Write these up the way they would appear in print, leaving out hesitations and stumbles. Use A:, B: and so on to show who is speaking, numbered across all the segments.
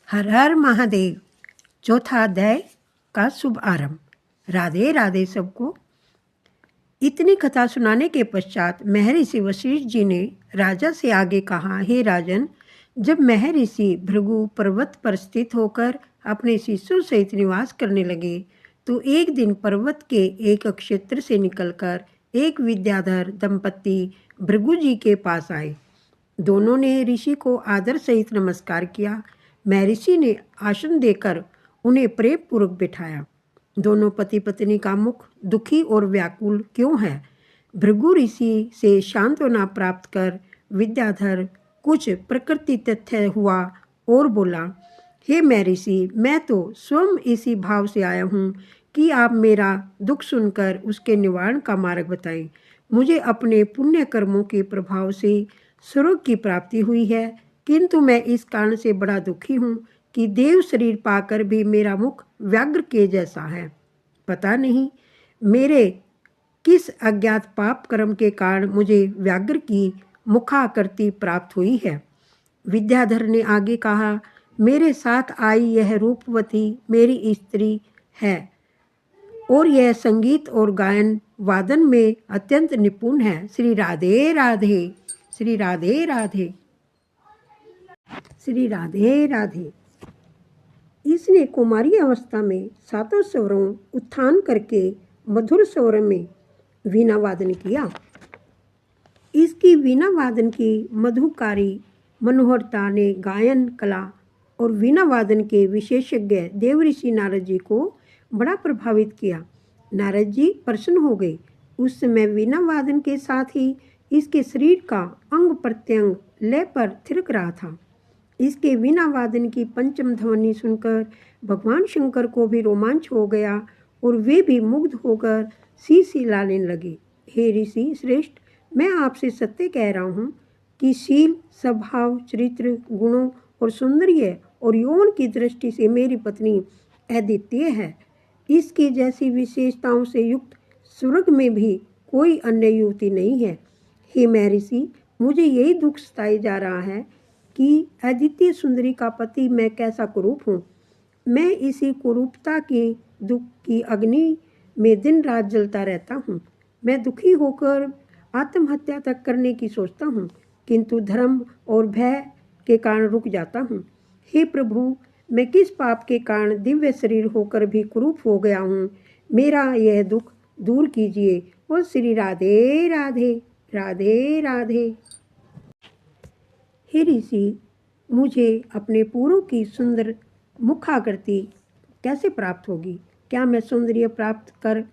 A: हर हर महादेव। चौथा अध्याय का शुभ आरंभ। राधे राधे सबको। इतनी कथा सुनाने के पश्चात महर्षि वशिष्ठ जी ने राजा से आगे कहा, हे राजन, जब महर्षि भृगु पर्वत पर स्थित होकर अपने शिष्यों सहित निवास करने लगे तो एक दिन पर्वत के एक क्षेत्र से निकलकर एक विद्याधर दंपत्ति भृगु जी के पास आए। दोनों ने ऋषि को आदर सहित नमस्कार किया। महर्षि ने आसन देकर उन्हें प्रेम पूर्वक बिठाया। दोनों पति पत्नी का मुख दुखी और व्याकुल क्यों है? भृगु ऋषि से सांत्वना प्राप्त कर विद्याधर कुछ प्रकृति तथ्य हुआ और बोला, हे महर्षि, मैं तो स्वयं इसी भाव से आया हूँ कि आप मेरा दुख सुनकर उसके निवारण का मार्ग बताएं। मुझे अपने पुण्य कर्मों के प्रभाव से स्वर्ग की प्राप्ति हुई है, किंतु मैं इस कारण से बड़ा दुखी हूँ कि देव शरीर पाकर भी मेरा मुख व्याघ्र के जैसा है। पता नहीं मेरे किस अज्ञात पाप कर्म के कारण मुझे व्याघ्र की मुखाकृति प्राप्त हुई है। विद्याधर ने आगे कहा, मेरे साथ आई यह रूपवती मेरी स्त्री है और यह संगीत और गायन वादन में अत्यंत निपुण है। श्री राधे राधे, श्री राधे राधे, श्री राधे राधे। इसने कुमारी अवस्था में सातों स्वरों उत्थान करके मधुर स्वर में वीणा वादन किया। इसकी वीणा वादन की मधुकारी मनोहरता ने गायन कला और वीणा वादन के विशेषज्ञ देवऋषि नारद जी को बड़ा प्रभावित किया। नारद जी प्रसन्न हो गए। उस समय वीणा वादन के साथ ही इसके शरीर का अंग प्रत्यंग लय पर थिरक रहा था। इसके वीणा वादन की पंचम ध्वनि सुनकर भगवान शंकर को भी रोमांच हो गया और वे भी मुग्ध होकर सिलसिलाने लगे। हे ऋषि श्रेष्ठ, मैं आपसे सत्य कह रहा हूँ कि शील, स्वभाव, चरित्र, गुणों और सौंदर्य और यौवन की दृष्टि से मेरी पत्नी अद्वितीय है। इसकी जैसी विशेषताओं से युक्त स्वर्ग में भी कोई अन्य युवती नहीं है। हे महर्षि, मुझे यही दुख सताए जा रहा है कि अद्वितीय सुंदरी का पति मैं कैसा कुरूप हूँ। मैं इसी कुरूपता के दुख की अग्नि में दिन रात जलता रहता हूँ। मैं दुखी होकर आत्महत्या तक करने की सोचता हूँ, किंतु धर्म और भय के कारण रुक जाता हूँ। हे प्रभु, मैं किस पाप के कारण दिव्य शरीर होकर भी कुरूप हो गया हूँ? मेरा यह दुख दूर कीजिए। और श्री राधे राधे, राधे राधे। हे ऋषि, मुझे अपने पूर्व की सुंदर मुखाकृति कैसे प्राप्त होगी? क्या मैं सौंदर्य प्राप्त कर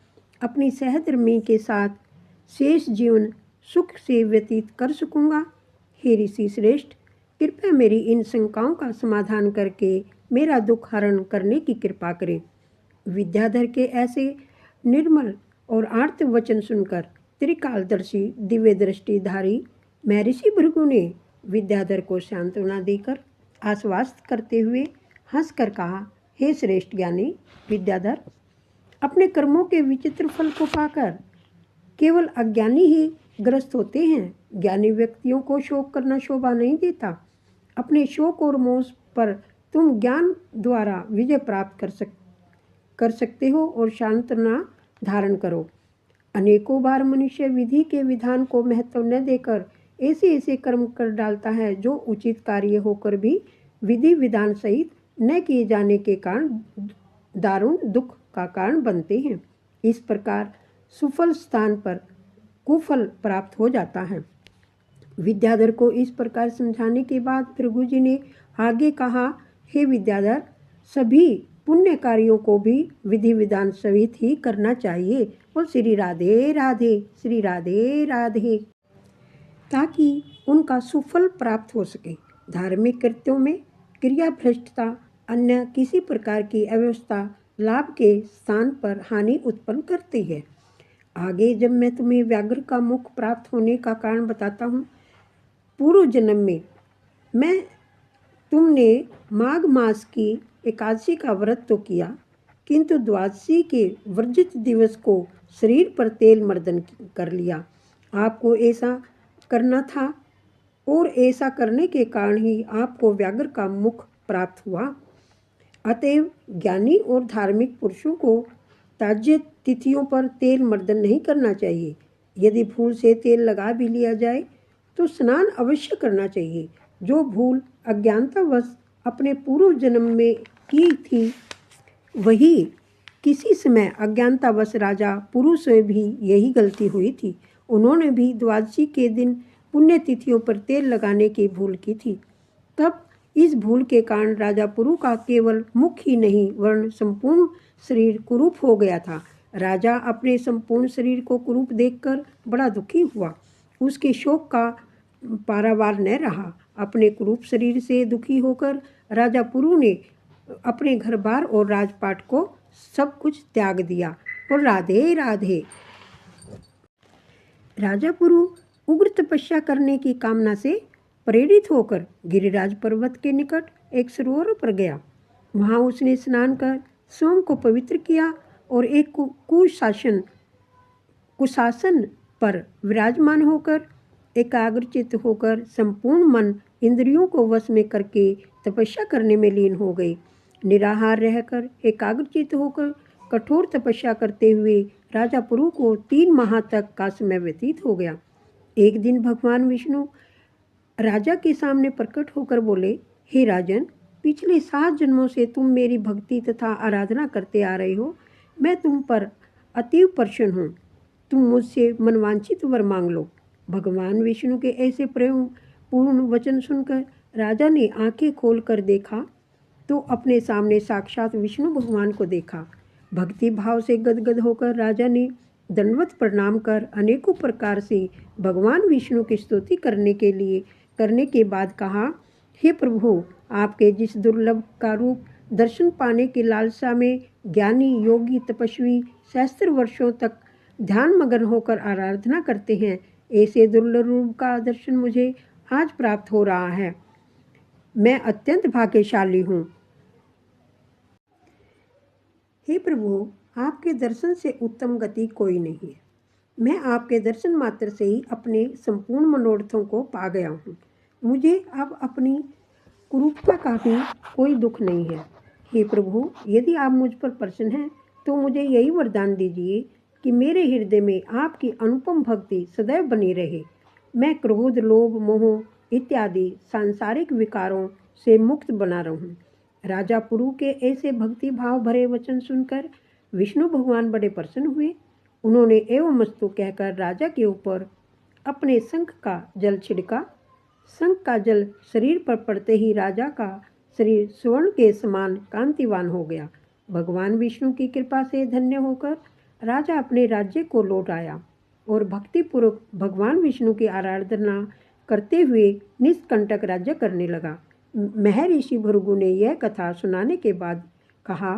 A: अपनी सहधर्मी के साथ शेष जीवन सुख से व्यतीत कर सकूंगा? हे ऋषि श्रेष्ठ, कृपया मेरी इन शंकाओं का समाधान करके मेरा दुख हरण करने की कृपा करें। विद्याधर के ऐसे निर्मल और आर्त वचन सुनकर त्रिकालदर्शी दिव्य दृष्टिधारी महर्षि भृगु ने विद्याधर को सांत्वना देकर आश्वस्त करते हुए हंसकर कहा, हे श्रेष्ठ ज्ञानी विद्याधर, अपने कर्मों के विचित्र फल को पाकर केवल अज्ञानी ही ग्रस्त होते हैं। ज्ञानी व्यक्तियों को शोक करना शोभा नहीं देता। अपने शोक और मोह पर तुम ज्ञान द्वारा विजय प्राप्त कर सकते हो और सांत्वना धारण करो। अनेकों बार मनुष्य विधि के विधान को महत्व न देकर ऐसे ऐसे कर्म कर डालता है जो उचित कार्य होकर भी विधि विधान सहित न किए जाने के कारण दारुण दुख का कारण बनते हैं। इस प्रकार सुफल स्थान पर कुफल प्राप्त हो जाता है। विद्याधर को इस प्रकार समझाने के बाद भृगु जी ने आगे कहा, हे विद्याधर, सभी पुण्य कार्यों को भी विधि विधान सहित ही करना चाहिए। और श्री राधे राधे, श्री राधे राधे, ताकि उनका सुफल प्राप्त हो सके। धार्मिक कृत्यों में क्रिया भ्रष्टता अन्य किसी प्रकार की अव्यवस्था लाभ के स्थान पर हानि उत्पन्न करती है। आगे जब मैं तुम्हें व्याघ्र का मुख प्राप्त होने का कारण बताता हूँ। पूर्व जन्म में तुमने माघ मास की एकादशी का व्रत तो किया, किंतु द्वादशी के वर्जित दिवस को शरीर पर तेल मर्दन कर लिया। आपको ऐसा करना था और ऐसा करने के कारण ही आपको व्याघ्र का मुख प्राप्त हुआ। अतएव ज्ञानी और धार्मिक पुरुषों को त्याज्य तिथियों पर तेल मर्दन नहीं करना चाहिए। यदि भूल से तेल लगा भी लिया जाए तो स्नान अवश्य करना चाहिए। जो भूल अज्ञानतावश अपने पूर्व जन्म में की थी, वही किसी समय अज्ञानतावश राजा पुरु से भी यही गलती हुई थी। उन्होंने भी द्वादशी के दिन पुण्यतिथियों पर तेल लगाने की भूल की थी। तब इस भूल के कारण राजा पुरु का केवल मुख ही नहीं वरन संपूर्ण शरीर कुरूप हो गया था। राजा अपने संपूर्ण शरीर को कुरूप देखकर बड़ा दुखी हुआ। उसके शोक का पारावार न रहा। अपने कुरूप शरीर से दुखी होकर राजा पुरु ने अपने घर बार और राजपाट को सब कुछ त्याग दिया। और राधे राधे। राजा पुरु उग्र तपस्या करने की कामना से प्रेरित होकर गिरिराज पर्वत के निकट एक सरोवर पर गया। वहाँ उसने स्नान कर स्वयं को पवित्र किया और एक कुशासन पर विराजमान होकर एकाग्रचित्त होकर संपूर्ण मन इंद्रियों को वश में करके तपस्या करने में लीन हो गए। निराहार रहकर एकाग्रचित्त होकर कठोर तपस्या करते हुए राजा पुरु को 3 माह तक का समय व्यतीत हो गया। एक दिन भगवान विष्णु राजा के सामने प्रकट होकर बोले, हे राजन, पिछले 7 जन्मों से तुम मेरी भक्ति तथा आराधना करते आ रहे हो। मैं तुम पर अतीव प्रसन्न हूँ। तुम मुझसे मनवांछित वर मांग लो। भगवान विष्णु के ऐसे प्रेम पूर्ण वचन सुनकर राजा ने आंखें खोलकर देखा तो अपने सामने साक्षात विष्णु भगवान को देखा। भक्ति भाव से गदगद होकर राजा ने दंडवत प्रणाम कर अनेकों प्रकार से भगवान विष्णु की स्तुति करने के बाद कहा, हे प्रभु, आपके जिस दुर्लभ का रूप दर्शन पाने की लालसा में ज्ञानी योगी तपस्वी सहस्त्र वर्षों तक ध्यान मग्न होकर आराधना करते हैं, ऐसे दुर्लभ रूप का दर्शन मुझे आज प्राप्त हो रहा है। मैं अत्यंत भाग्यशाली हूँ। हे प्रभु, आपके दर्शन से उत्तम गति कोई नहीं है। मैं आपके दर्शन मात्र से ही अपने संपूर्ण मनोरथों को पा गया हूँ। मुझे अब अपनी कुरूपता का भी कोई दुख नहीं है। हे प्रभु, यदि आप मुझ पर प्रसन्न हैं तो मुझे यही वरदान दीजिए कि मेरे हृदय में आपकी अनुपम भक्ति सदैव बनी रहे। मैं क्रोध, लोभ, मोह इत्यादि सांसारिक विकारों से मुक्त बना रहूं। राजा पुरु के ऐसे भक्ति भाव भरे वचन सुनकर विष्णु भगवान बड़े प्रसन्न हुए। उन्होंने एवमस्तु कहकर राजा के ऊपर अपने शंख का जल छिड़का। शंख का जल शरीर पर पड़ते ही राजा का शरीर स्वर्ण के समान कांतिवान हो गया। भगवान विष्णु की कृपा से धन्य होकर राजा अपने राज्य को लौट आया और भक्तिपूर्वक भगवान विष्णु की आराधना करते हुए निष्कंटक राज्य करने लगा। महर्षि भृगु ने यह कथा सुनाने के बाद कहा,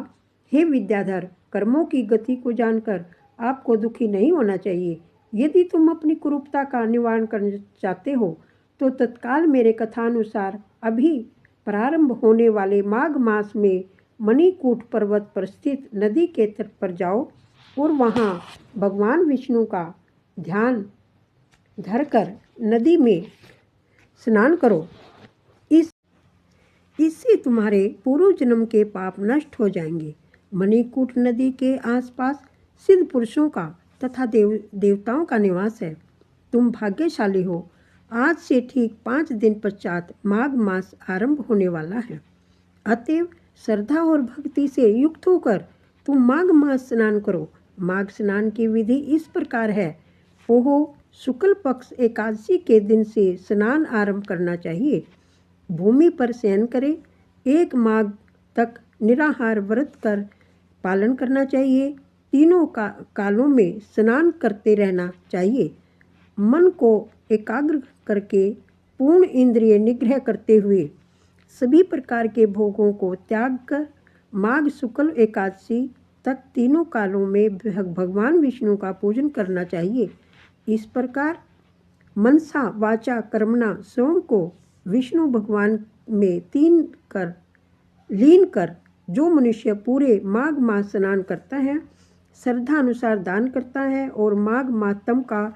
A: हे विद्याधर, कर्मों की गति को जानकर आपको दुखी नहीं होना चाहिए। यदि तुम अपनी कुरूपता का निवारण करना चाहते हो तो तत्काल मेरे कथानुसार अभी प्रारंभ होने वाले माघ मास में मणिकूट पर्वत पर स्थित नदी के तट पर जाओ और वहाँ भगवान विष्णु का ध्यान धरकर नदी में स्नान करो। इससे तुम्हारे पूर्व जन्म के पाप नष्ट हो जाएंगे। मणिकूट नदी के आसपास सिद्ध पुरुषों का तथा देवताओं का निवास है। तुम भाग्यशाली हो। आज से ठीक 5 दिन पश्चात माघ मास आरंभ होने वाला है। अतएव श्रद्धा और भक्ति से युक्त होकर तुम माघ मास स्नान करो। माघ स्नान की विधि इस प्रकार है। ओहो, शुक्ल पक्ष एकादशी के दिन से स्नान आरंभ करना चाहिए। भूमि पर शयन करें। 1 माघ तक निराहार व्रत कर पालन करना चाहिए। तीनों कालों में स्नान करते रहना चाहिए। मन को एकाग्र करके पूर्ण इंद्रिय निग्रह करते हुए सभी प्रकार के भोगों को त्याग कर माघ शुक्ल एकादशी तक तीनों कालों में भगवान विष्णु का पूजन करना चाहिए। इस प्रकार मनसा वाचा कर्मणा स्वयं को विष्णु भगवान में लीन कर जो मनुष्य पूरे माघ मास स्नान करता है, श्रद्धा अनुसार दान करता है और माघ मातम का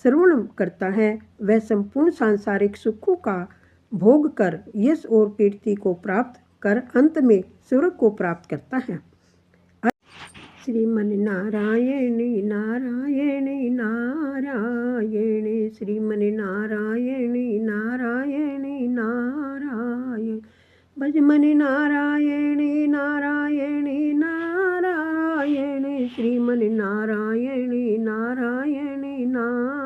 A: श्रवण करता है, वह संपूर्ण सांसारिक सुखों का भोग कर यश और कीर्ति को प्राप्त कर अंत में स्वर्ग को प्राप्त करता है। श्रीमन नारायण नारायण नारायण, श्रीमन नारायण नारायण नारायण, भज मन नारायण नारायण नारायण, श्रीमन नारायण नारायण नारायण।